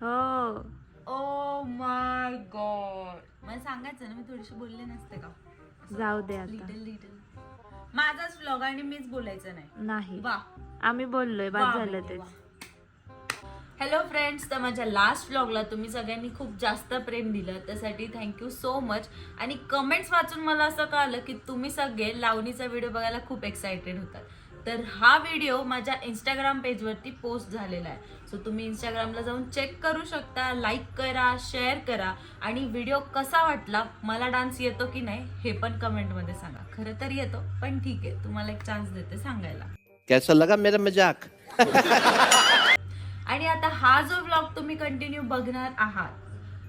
हो. Oh my God, मला सांगायचं ना, मी थोडीशी बोलले नसते का? जाऊ दे आता. लिटल माझाच व्लॉग आणि मीच बोलायचं नाही. नाही, वा, आम्ही बोललोय, बाद झालं तेच. हॅलो फ्रेंड्स, तर माझ्या लास्ट व्लॉगला तुम्ही सगळ्यांनी खूप जास्त प्रेम दिलं, त्यासाठी थँक्यू सो मच. आणि कमेंट्स वाचून मला असं कळालं की तुम्ही सगळे लावणीचा व्हिडिओ बघायला खूप एक्सायटेड होतात. तर हा व्हिडिओ माझ्या इंस्टाग्राम पेजवरती पोस्ट झालेला आहे. सो तुम्ही इंस्टाग्रामला जाऊन चेक करू शकता, लाईक करा, शेअर करा. आणि व्हिडिओ कसा वाटला, मला डान्स येतो की नाही हे पण कमेंटमध्ये सांगा. खरं तर येतो, पण ठीक आहे, तुम्हाला एक चान्स देते सांगायला. कैसा लगा मेरा मजाक? आणि आता हा जो व्लॉग तुम्ही कंटिन्यू बघणार आहात,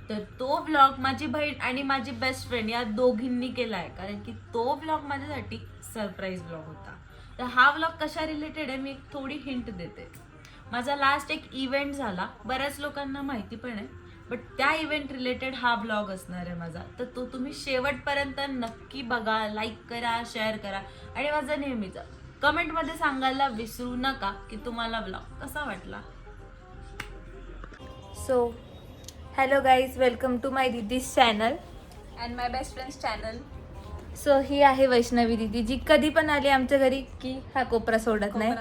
तर तो व्लॉग माझी बहीण आणि माझी बेस्ट फ्रेंड या दोघींनी केलाय, कारण की तो व्लॉग माझ्यासाठी सरप्राईज व्लॉग होता. तर हा व्लॉग कशा रिलेटेड आहे मी एक थोडी हिंट देते. माझा लास्ट एक इव्हेंट झाला, बऱ्याच लोकांना माहिती पण आहे, बट त्या इव्हेंट रिलेटेड हा व्लॉग असणार आहे माझा. तर तो तुम्ही शेवटपर्यंत नक्की बघा, लाईक करा, शेअर करा. आणि माझं नेहमीच कमेंटमध्ये सांगायला विसरू नका की तुम्हाला व्लॉग कसा वाटला. So hello guys, welcome to my दीदीज channel and my best friends channel. So ही आहे वैष्णवी दीदी, जी कधी पण आली आमच्या घरी की हा कोपरा सोडत नाही.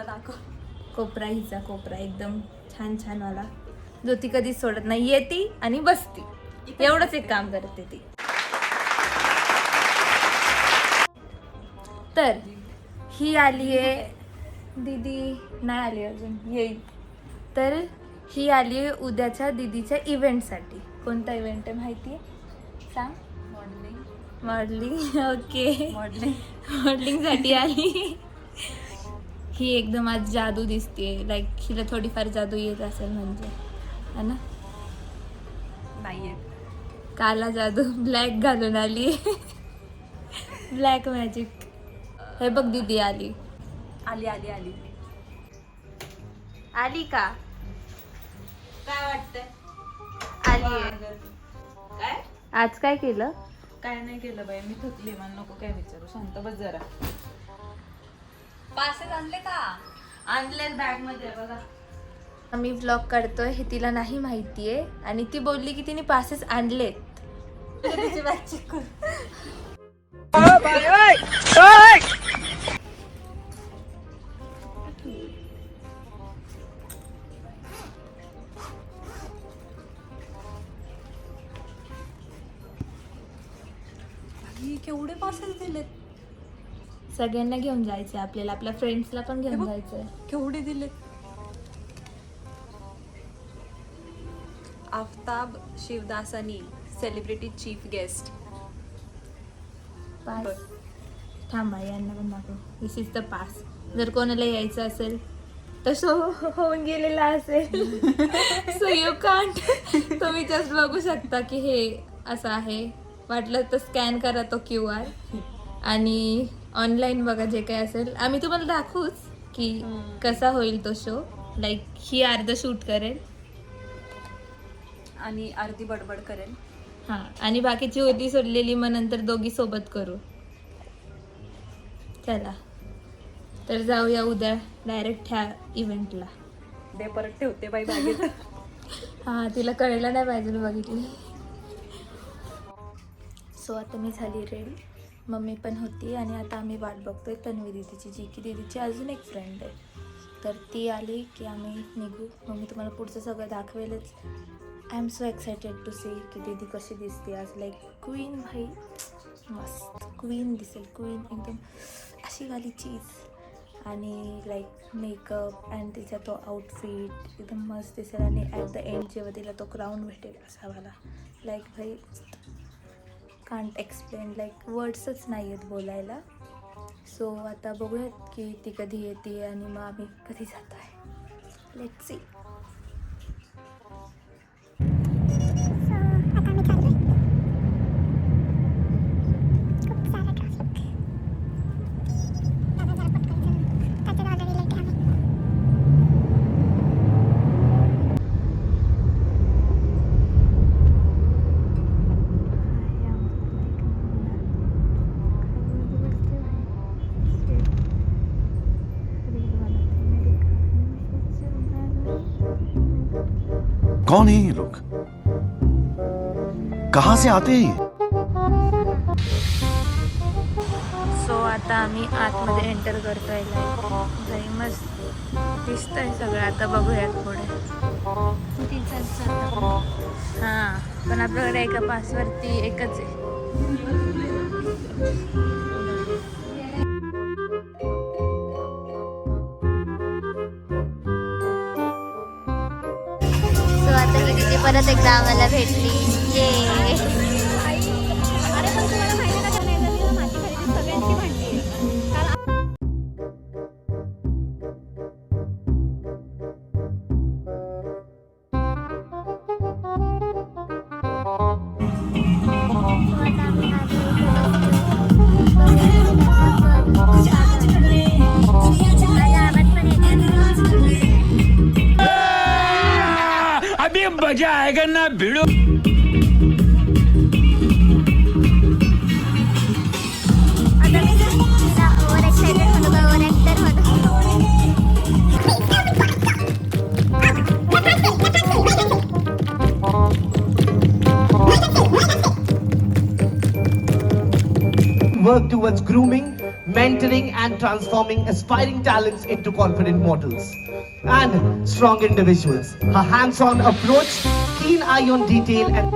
कोपरा, हिचा कोपरा एकदम छान छान वाला, जो ती कधीच सोडत नाही. येती आणि बसती, एवढंच एक काम करते ती. तर ही आली आहे, दीदी नाही आली अजून, येईल. तर ही आली आहे उद्याच्या दीदीच्या इव्हेंटसाठी. कोणता इव्हेंट आहे माहिती आहे? सांग. मॉडलिंग. ओके, मॉडलिंगसाठी आली. ही एकदम आज जादू दिसते, लाईक हिला थोडीफार जादू येत असेल म्हणजे, है ना? नाहीये, काला जादू, ब्लॅक घालून आली. Black magic. हे बघ दीदी आली. आली आली आली. आली का? काय वाटतंय? आली. काय आज काय केलं? काय नाही केलं बाई, मी थकली, मला नको काय विचारू, शांत बस जरा. पासेस आणले का? आणले बॅग मध्ये बघा. आम्ही व्लॉग काढतोय हे तिला नाही माहितीये, आणि ती बोलली की तिने पासेस आणलेत. तिची बॅग चेक कर. केवढे पासेस दिलेत? सगळ्यांना घेऊन जायचंय आपल्याला, आपल्या फ्रेंड्सला पण घेऊन जायचंय. केवढे दिलेत? Aftab Shivdasani, celebrity chief guest. Pass. थांबा, यांना पण दाखव. दिस इज द पास. जर कोणाला यायचं असेल तर होऊन गेलेला असेल, सो यू कांट. तुम्ही जस्ट बघू शकता की हे असं आहे. वाटलं तर स्कॅन करा तो QR, आणि ऑनलाईन बघा जे काही असेल. आम्ही तुम्हाला दाखवूच की कसा होईल तो शो. लाईक ही अर्ध शूट करेल आणि अर्धी बडबड करेल. हां, आणि बाकीची होती सोडलेली मग नंतर दोघी सोबत करू. चला तर जाऊया उद्या डायरेक्ट ह्या इव्हेंटला. दे परत ठेवते बाई बॅगेत. हां, तिला कळलं नाही पाहिजे बघितली. सो आता मी झाली रेडी, मम्मी पण होती, आणि आता आम्ही वाट बघतोय तन्वी दीदीची, जी की दीदीची अजून एक फ्रेंड आहे. तर ती आली की आम्ही निघू. मग मी तुम्हाला पुढचं सगळं दाखवेलच. I am so excited to see की दीदी कशी दिसते आज. लाईक क्वीन, भाई मस्त क्वीन दिसेल, क्वीन एकदम अशी वाली चीज. आणि लाईक मेकअप अँड तिचा तो आउटफिट एकदम मस्त दिसेल. आणि ॲट द एंड जेव्हा तिला तो क्राऊन भेटेल असा वाला, लाईक भाई कांट एक्सप्लेन, लाईक वर्ड्सच नाही आहेत बोलायला. सो आता बघूयात की ती कधी येते आणि मग आम्ही कधी जातो आहे. Let's see. कौन है ये लोग? कहां से आते हैं ये? सो आता आम्ही आतमध्ये एंटर करतोय. लई मस्त दिसतंय सगळं. आता बघूयात पुढे. हां, पण आपल्याकडे एका पासवरती एकच आहे. सो आता ही दीदी परत एकदा आम्हाला भेटली. ये अभी मजा आएगा ना भिड़ो. ओव्हर एक्साइटेड होतो का ओव्हर ऍक्टर होतो. Work towards grooming, mentoring, and transforming aspiring talents into confident models and strong individuals. Her hands-on approach, keen eye on detail, and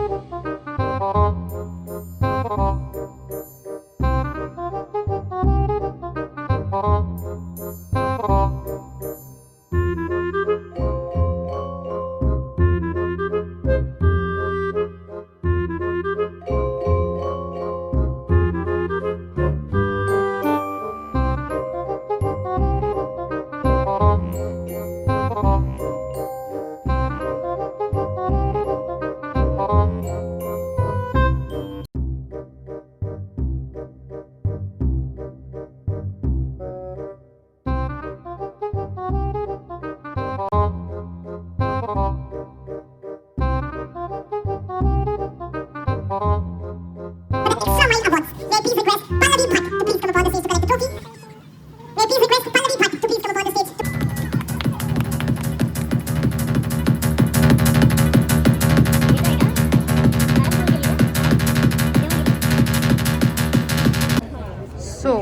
So,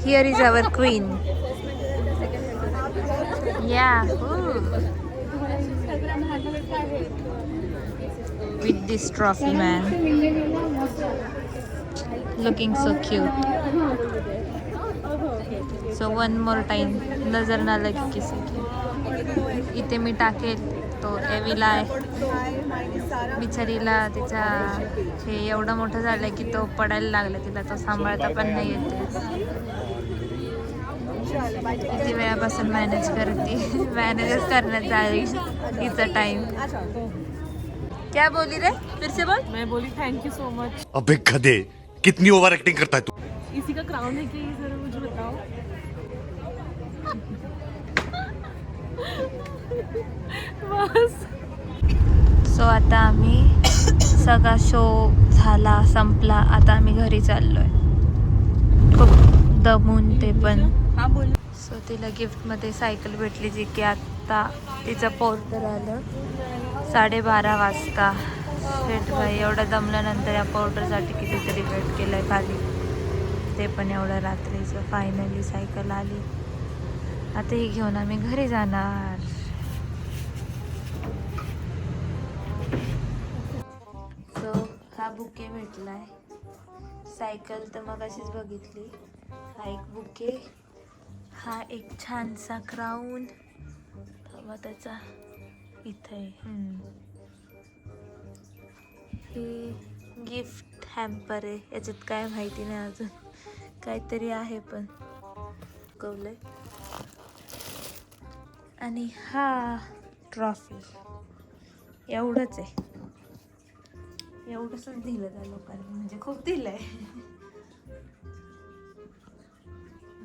here is our queen. Yeah. With this trophy, man. Looking so cute. So one more time. नजर ना लगे किसी की. इथे मी टाकेल तो Avila आहे. बिचारीला तिचा हे एवढं मोठं झालं की तो पडायला लागला. तिला तो सांभाळता पण नाही येते. किती वेळापासून मॅनेज करते. मॅनेजच करण्यात जाईल तिचा टाइम. क्या बोली रे? फिर से बोल. मैं बोली थैंक यू सो मच. अबे गधे, कितनी ओवर एक्टिंग करता है तू? इसी का क्राउन है कि सर मुझे बताओ. बस. सो आता आम्ही सगळा शो झाला संपला. आता आम्ही घरी चाललोय. खूप दमून ते पण. सो तिला गिफ्टमध्ये सायकल भेटली जी की आत्ता तिचं पोर्टर आलं 12:30 वाजता. शेट भाई एवढं दमल्यानंतर या पोर्टरसाठी कितीतरी वेट केलंय खाली. ते पण एवढं रात्रीचं. फायनली सायकल आली. आता ही घेऊन आम्ही घरी जाणार. सो हा बुके भेटलाय. सायकल तर मग अशीच बघितली. हा एक बुके. हा एक छानसा क्राऊन. त्याचा इथे हे गिफ्ट हॅम्पर आहे. याच्यात काय माहिती नाही अजून. काहीतरी आहे पण कवलंय. आणि हा ट्रॉफी. एवढंच आहे. एवढंच दिलं त्या लोकांनी. म्हणजे खूप दिलंय.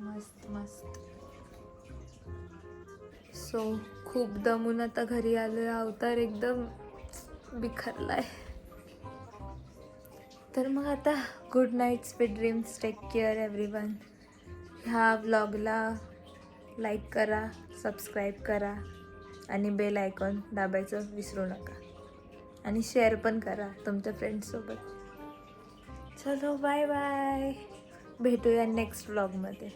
मस्त मस्त. सो खूप दमून आता घरी आलोय. अवतार एकदम बिखरलाय. तर मग आता good night, sweet dreams, take care everyone. ह्या व्लॉगला लाईक करा, सबस्क्राईब करा आणि बेल आयकॉन दाबायचं विसरू नका आणि शेअर पण करा तुमच्या फ्रेंड्ससोबत. चलो बाय बाय, भेटूया नेक्स्ट व्लॉगमध्ये.